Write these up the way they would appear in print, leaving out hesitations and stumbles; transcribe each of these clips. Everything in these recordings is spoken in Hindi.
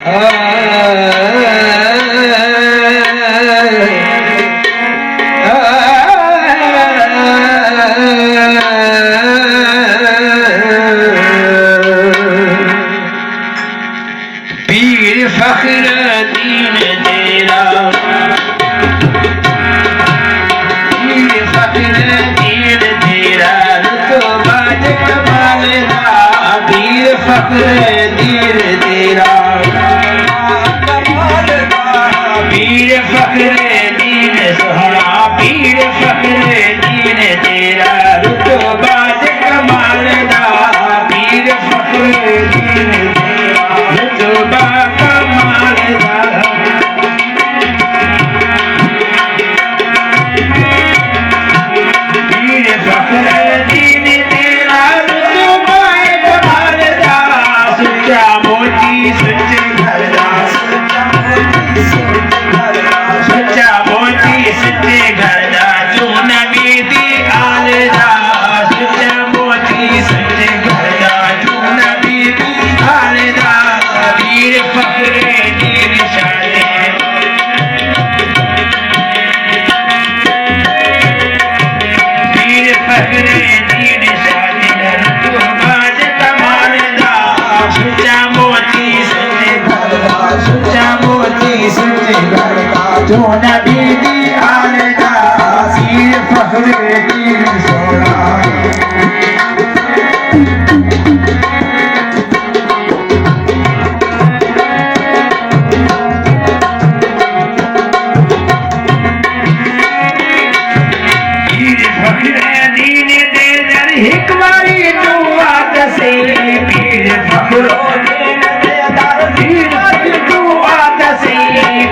पीर फखरुद्दीन तेरा, पीर फखरुद्दीन तेरा रुतबा कमाल दा, पीर फखरुद्दीन तेरा कमाल दा, पीर फखरुद्दीन सोहरा, पीर फखरुद्दीन तेरा रुतबा कमाल दा, पीर फखरुद्दीन तेरा रुतबा कमाल दा। पीर फखरुद्दीन तेरा रुतबा कमाल दा, सच्चा मोती सच्चे घर दा, सच्चा मोती सच्चे घर दा, जो नबी दी आल दा, सच्चा मोती सच्चे घर दा, जो नबी दी आल दा, पीर फखरुद्दीन शाने, पीर फखरुद्दीन शाने रुतबा कमाल दा, सच्चा मोती सच्चे घर दा, सच्चा मोती सच्चे घर दा, जो नबी दी आल दा, पीर फखरुद्दीन सोहरा। पीर फखरुद्दीन दे दर हिक बारी दुआ दसे, पीर फखरुद्दीन दे दर हिक बारी दुआ दसे,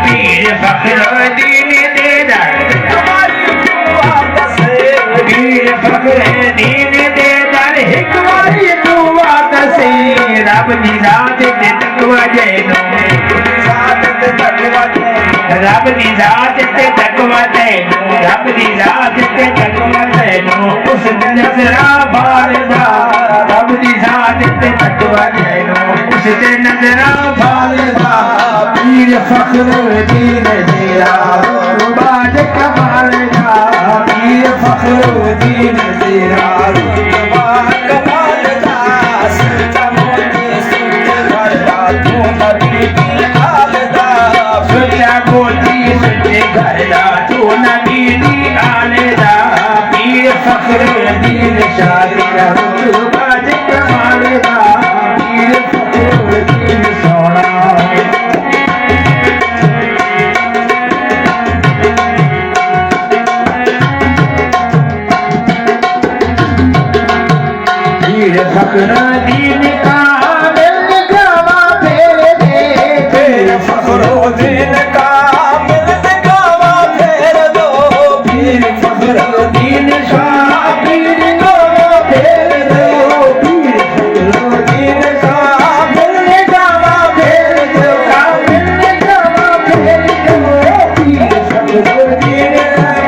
पीर फखरुद्दीन दे दर हिक बारी दुआ दसे, पीर फखरुद्दीन दे दर हिक बारी दुआ दसे, रब दी जात ते तकवा जैनो, रब दी जात ते तकवा जैनो, रब दी जात ते तकवा जैनो, उस नजरा बारदा, रब दी जात ते तकवा जैनो, उस ते नजरा बारदा, पीर फखरुद्दीन तेरा रुतबा कमाल दा, पीर फखरुद्दीन तेरा रुतबा कमाल दा, सच्चा मोती सच्चे घर दा, जो नबी दी आल दा, सच्चा मोती सच्चे घर दा, जो नबी दी आल दा, पीर फखरुद्दीन शाने रुतबा कमाल दा, पीर फखरुद्दीन सोहरा। पीर फखरुद्दीन का मिल गवा फेर दे, पीर फखरुद्दीन का मिल गवा फेर दो, पीर फखरुद्दीन शाह पीर गवा फेर दो, पीर फखरुद्दीन का मिल गवा फेर दो, का मिल गवा फेर दो, पीर फखरुद्दीन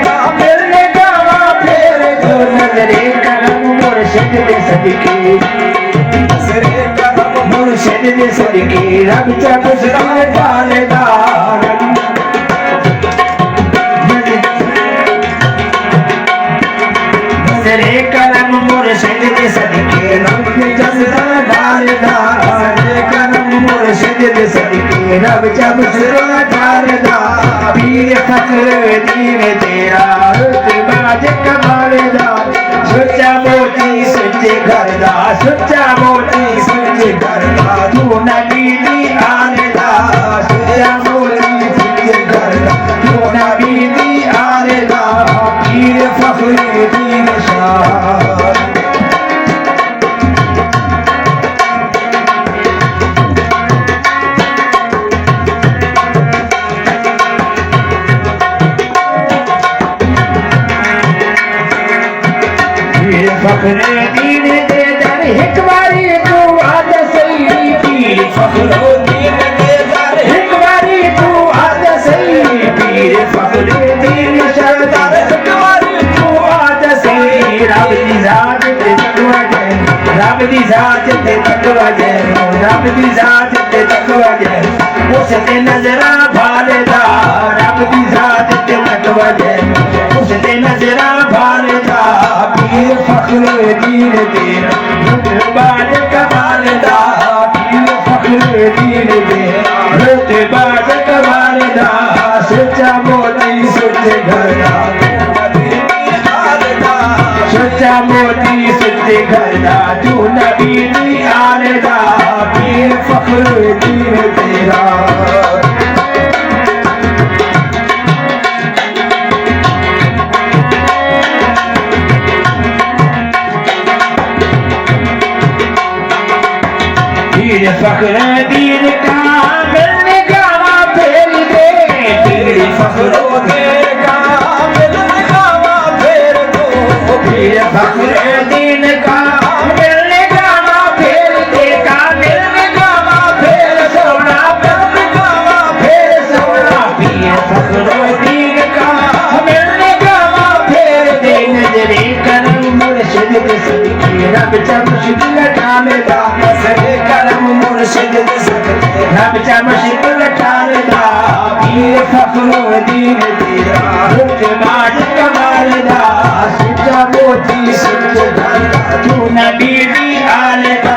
का मिल गवा फेर दो, नजरे करम मुर्शिद दे सदके, नजरे करम मुर्शिद दे सदके, रब चा गुज़रा पालदा, नजरे करम मुर्शिद दे सदके, रब चा गुज़रा पालदा, नजरे करम मुर्शिद दे सदके, रब चा गुज़रा पालदा, पीर फखरुद्दीन तेरा रुतबा कमाल दा, सच्चा मोती सच्चे घर दा, सच्चा मोती सच्चे घर दा, जो नबी दी आल दा, सच्चा मोती सच्चे घर दा, जो नबी दी आल दा, पीर फखरुद्दीन शाह। फखरुद्दीन दे दर हिक बारी दुआ दसे, पीर फखरुद्दीन दे दर हिक बारी दुआ दसे, पीर फखरुद्दीन सरदार हिक बारी दुआ दसे, रब दी जात ते तकवा जैनो, रब दी जात ते तकवा जैनो, रब दी जात ते तकवा जैनो, उसते नजरा भालदा रब दी जात ते तकवा जैनू उसते नजरा भालदा पीर फखरे दीन तेरा रुतबाद कमालदा पीर फखरे दीन तेरा रुतबाद कमालदा सच्चा मोती सच्चे घरदा सच्चा मोती सच्चे घरदा तू नबी दी आलदा पीर फखरे दीन तेरा पीर फखरे दीन का मिलने गावा फेर दे पीर फखरे का मिलने गावा फेर दो पीर फखरे दीन का मिलने गावा फेर दे का मिलने गावा फेर सोना मिलने गावा फेर सोना पीर फखरे दीन का मिलने गावा फेर दे नजरे करम मुर्शिद के सदके रब चमशिद लटालेदा नजरे करम मुर्शिद के सदके रब चमशिद लटालेदा पीर फखरे दीन तेरा रुतबाद कमालदा सच्चा मोती सच्चे घरदा तू नबी दी आलदा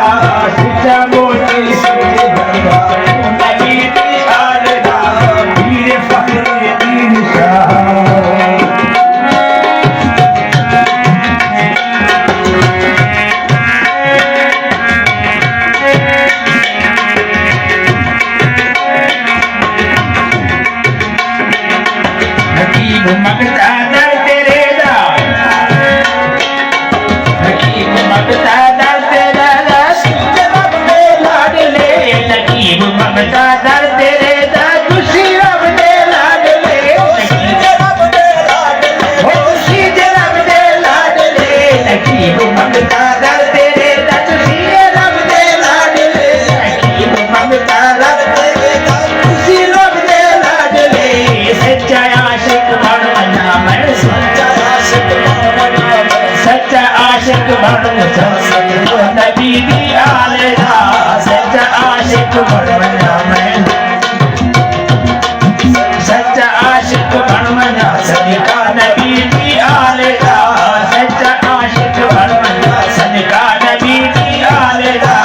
सच्चा मोती सच्चे घरदा तू नबी दी आलदा पीर फखरे दीन शाह हकीम मगता दर तेरे दा हकीम मगता दर तेरा दा रब दे लाडले हकीम मगता दर तेरे दा खुशी रब दे लाडले रब दे लाडले खुशी रब दे लाडले हकीम मगता दर तेरे दा खुशी रब दे लाडले हकीम मगता दर तेरे दा खुशी रब दे लाडले सच्चा सच्चा आशिक बनना मैं नबी दी आलदा सच्चा आशिक बनना मैं सच्चा आशिक बनना सदका नबी दी आलदा सच्चा आशिक बनना सदका नबी दी आलदा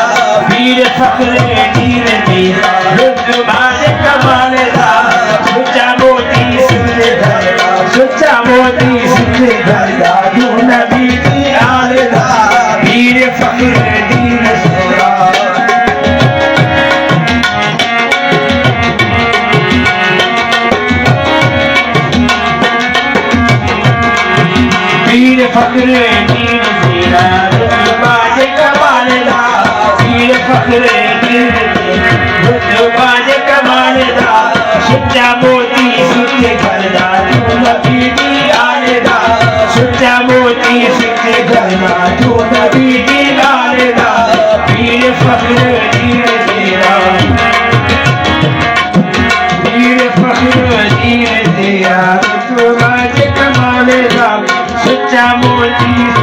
पीर फखरे दीन तेरा रुतबाद कमालदा सच्चा मोती सच्चे घरदा सच्चा मोती सच्चे घरदा तू नबी दी आलदा पीर फखरे दीन तेरा पीर फखरे दीन तेरा रुतबाद कमालदा पीर फखरे दीन तेरा रुतबाद कमालदा सच्चा मोती सच्चे घरदा तू नबी दी आलदा सच्चा मोती सच्चे घरदा तू नबी दी आलदा पीर फखरे दीन तेरा पीर फखरे दीन तेरा रुतबाद कमालदा सच्चा मोती